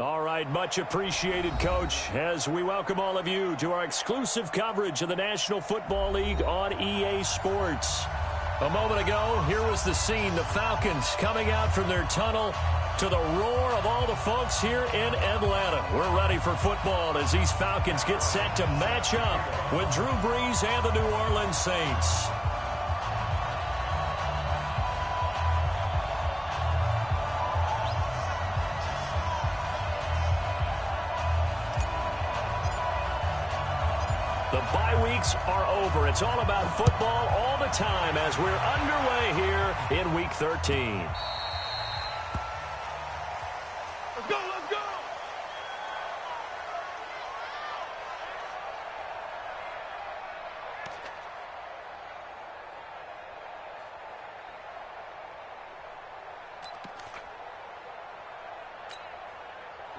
All right, much appreciated, Coach, as we welcome all of you to our exclusive coverage of the National Football League on EA Sports. A moment ago, here was the scene, the Falcons coming out from their tunnel to the roar of all the folks here in Atlanta. We're ready for football as these Falcons get set to match up with Drew Brees and the New Orleans Saints. The bye weeks are over. It's all about football all the time as we're underway here in Week 13. Let's go, let's go!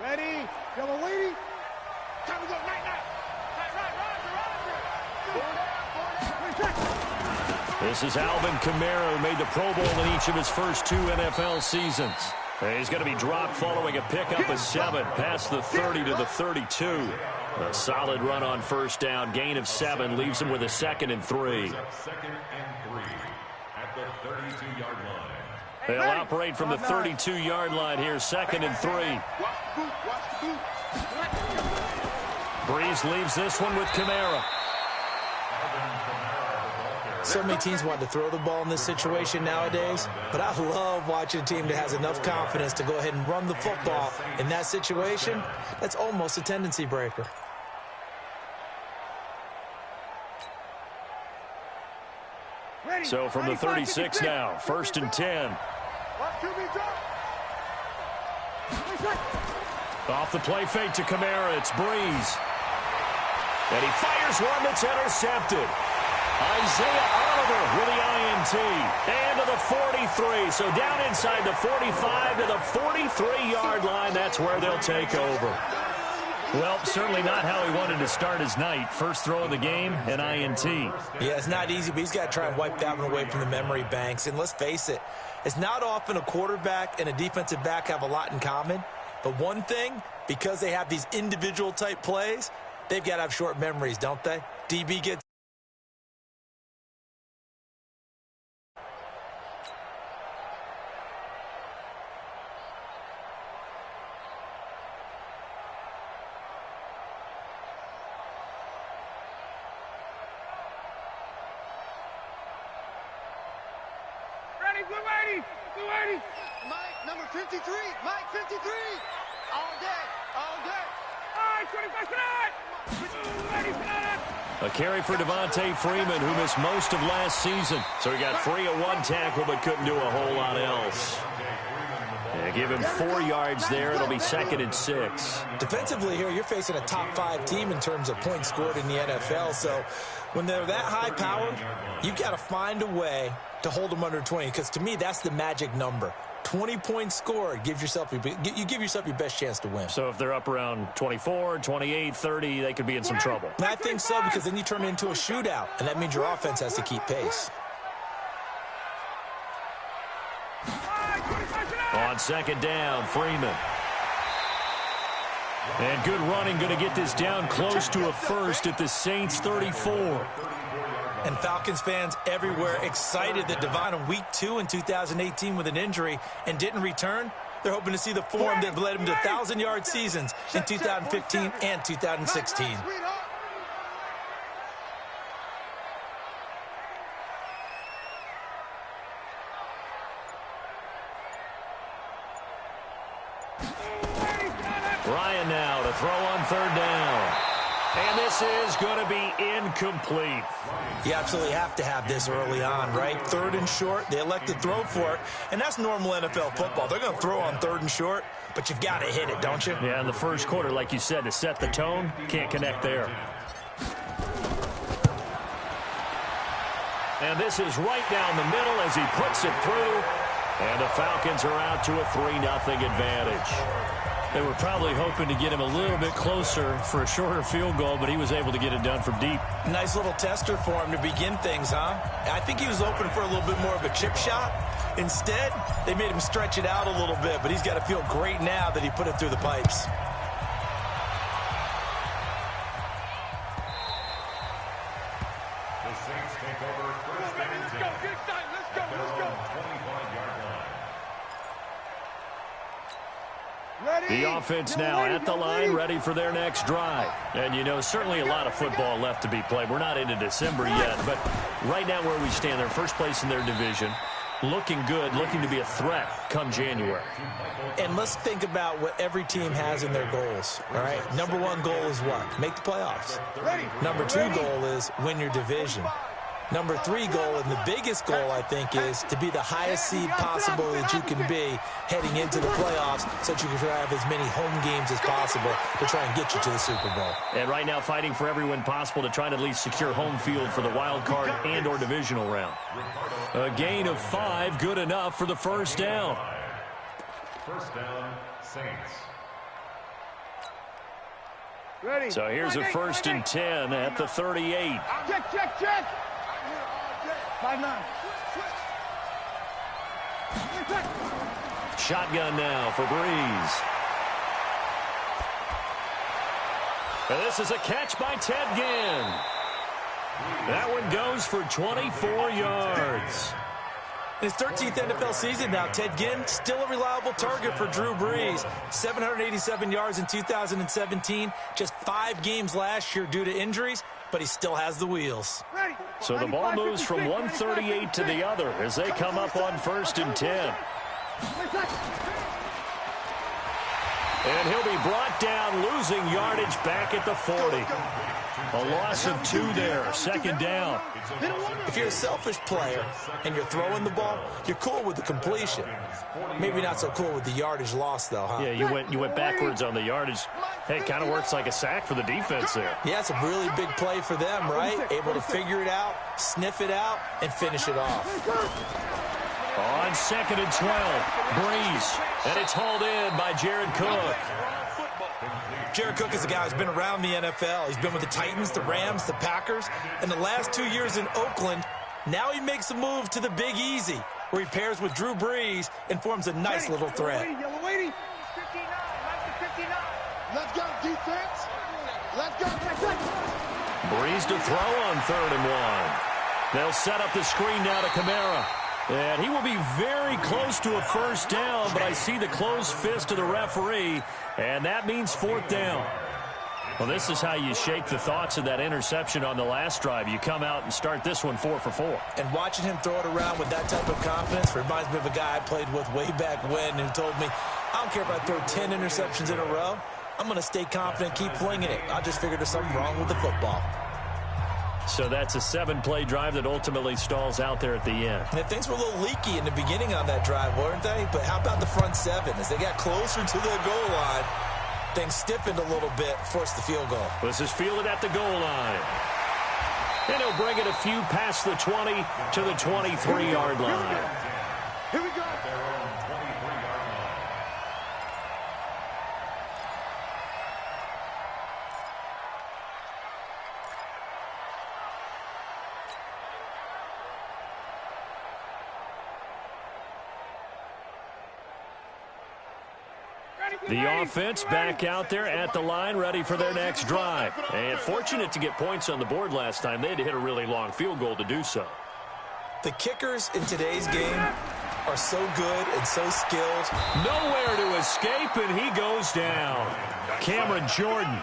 Ready? Double lady. Time to go, night, night. This is Alvin Kamara, who made the Pro Bowl in each of his first 2 NFL seasons. He's going to be dropped following a pickup of 7 past the 30 to the 32. A solid run on first down. Gain of 7 leaves him with a 2nd and 3. 2nd and 3 at the 32-yard line. They'll operate from the 32-yard line here, 2nd and 3. Brees leaves this one with Kamara. So many teams want to throw the ball in this situation nowadays, but I love watching a team that has enough confidence to go ahead and run the football in that situation. That's almost a tendency breaker. So from the 36 now, 1st and 10. Off the play fake to Kamara, it's Brees. And he fires one that's intercepted. Isaiah Oliver with the INT. And to the 43. So down inside the 45 to the 43-yard line. That's where they'll take over. Well, certainly not how he wanted to start his night. First throw of the game, an INT. Yeah, it's not easy, but he's got to try and wipe that one away from the memory banks. And let's face it, it's not often a quarterback and a defensive back have a lot in common. But one thing, because they have these individual type plays, they've got to have short memories, don't they? DB gets... Blue 80. Mike, number 53. Mike, 53. All day, all day. All right, 25 tonight. A carry for Devontae Freeman, who missed most of last season. So he got free of 1 tackle, but couldn't do a whole lot else. Yeah, give him 4 yards there. It'll be 2nd and 6. Defensively here, you're facing a top 5 team in terms of points scored in the NFL. So when they're that high powered, you've got to find a way to hold them under 20, because to me, that's the magic number. 20 points scored, you give yourself your best chance to win. So if they're up around 24, 28, 30, they could be in some trouble. And I think so, because then you turn it into a shootout, and that means your offense has to keep pace. On 2nd down, Freeman. And good running, going to get this down close to a first at the Saints 34. And Falcons fans everywhere excited that Devon in Week 2 in 2018 with an injury and didn't return. They're hoping to see the form that led him to 1,000-yard seasons in 2015 and 2016. Ryan now to throw on 3rd down. And this is going to be incomplete. You absolutely have to have this early on, right? 3rd and short, they elect to throw for it, and that's normal NFL football. They're going to throw on 3rd and short, but you've got to hit it, don't you? Yeah, in the first quarter, like you said, to set the tone, can't connect there. And this is right down the middle as he puts it through, and the Falcons are out to a 3-0 advantage. They were probably hoping to get him a little bit closer for a shorter field goal, but he was able to get it done from deep. Nice little tester for him to begin things, huh? I think he was open for a little bit more of a chip shot. Instead, they made him stretch it out a little bit, but he's got to feel great now that he put it through the pipes. The Saints take over first and 10. Let's go. 25-yard line. Ready? The offense now at the line, ready for their next drive. And, you know, certainly a lot of football left to be played. We're not into December yet, but right now where we stand, they're first place in their division, looking good, looking to be a threat come January. And let's think about what every team has in their goals, all right? Number one goal is what? Make the playoffs. Number two goal is win your division. Number three goal, and the biggest goal, I think, is to be the highest seed possible that you can be heading into the playoffs so that you can have as many home games as possible to try and get you to the Super Bowl. And right now fighting for every win possible to try and at least secure home field for the wild card and or divisional round. A gain of 5, good enough for the first down. First down, Saints. Ready. So here's a 1st and 10 at the 38. Check. 5-9. Shotgun now for Breeze. And this is a catch by Ted Ginn. That one goes for 24 yards. In his 13th NFL season now, Ted Ginn still a reliable target for Drew Brees. 787 yards in 2017, just 5 games last year due to injuries, but he still has the wheels. So the ball moves from 138 to the other as they come up on 1st and 10. And he'll be brought down, losing yardage back at the 40. A loss of 2 there, 2nd down. If you're a selfish player and you're throwing the ball, you're cool with the completion. Maybe not so cool with the yardage loss, though, huh? Yeah, you went backwards on the yardage. Hey, it kind of works like a sack for the defense there. Yeah, it's a really big play for them, right? Able to figure it out, sniff it out, and finish it off. On 2nd and 12, Breeze. And it's hauled in by Jared Cook. Jared Cook is a guy who's been around the NFL. He's been with the Titans, the Rams, the Packers, and the last 2 years in Oakland. Now he makes a move to the Big Easy, where he pairs with Drew Brees and forms a nice little threat. Yellow 59. Let's go, defense. Let's go. Breeze to throw on 3rd and 1. They'll set up the screen now to Kamara. And he will be very close to a first down, but I see the closed fist of the referee, and that means 4th down. Well, this is how you shake the thoughts of that interception on the last drive. You come out and start this one 4 for 4. And watching him throw it around with that type of confidence reminds me of a guy I played with way back when who told me, I don't care if I throw 10 interceptions in a row. I'm going to stay confident, keep flinging it. I just figured there's something wrong with the football. So that's a 7-play drive that ultimately stalls out there at the end. And things were a little leaky in the beginning on that drive, weren't they? But how about the front 7? As they got closer to the goal line, things stiffened a little bit, forced the field goal. This is fielded at the goal line. And he'll bring it a few past the 20 to the 23-yard line. Here we go. The offense back out there at the line, ready for their next drive. And fortunate to get points on the board last time. They had to hit a really long field goal to do so. The kickers in today's game are so good and so skilled. Nowhere to escape, and he goes down. Cameron Jordan.